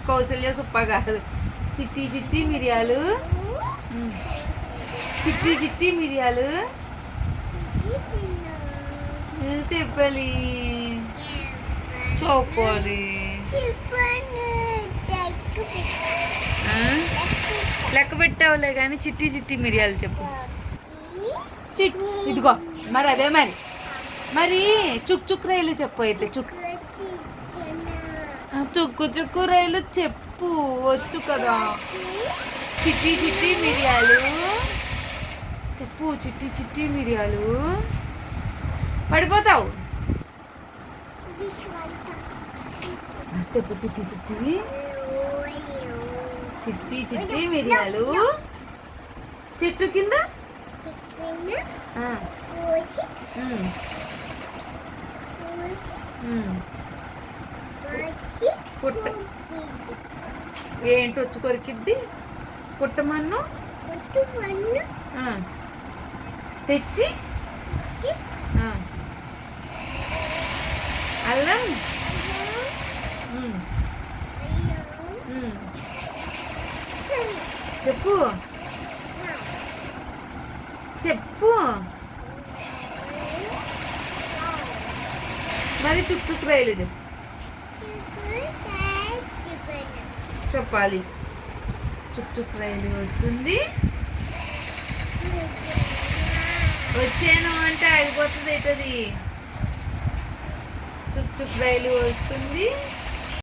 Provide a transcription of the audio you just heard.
కౌసల్య సుప్ప కాదు. చిట్టి చిట్టి మిరియాలు, చిట్టి చిట్టి మిరియాలు తిప్పాలి, చూపాలి. లెక్క పెట్టావులే కానీ చిట్టి చిట్టి మిరియాలు చెప్పు. ఇదిగో మరి అదే మరి మరి చుక్ చుక్ రైలు చెప్పు. అయితే చుక్కు చుక్కు రైలు చెప్పు, వచ్చు కదా. చిట్టి చిట్టి మిరియాలు చెప్పు, చిట్టి చిట్టి మిరియాలు. పడిపోతావు. చెప్పు చిట్టి చిట్టి చిట్టి చిట్టి మిరియాలు. చెట్టు కింద పుట్ట ఏంటి వచ్చి కొరికిద్ది? పుట్టమన్ను తెచ్చి అల్లం చెప్పు చెప్పు. మరి చుక్ చుక్ రైలు చెప్పాలి. చుక్ చుక్ రైలు వస్తుంది. వచ్చాను అంటే అయిపోతుంది. అవుతుంది చుక్ చుక్ రైలు వస్తుంది.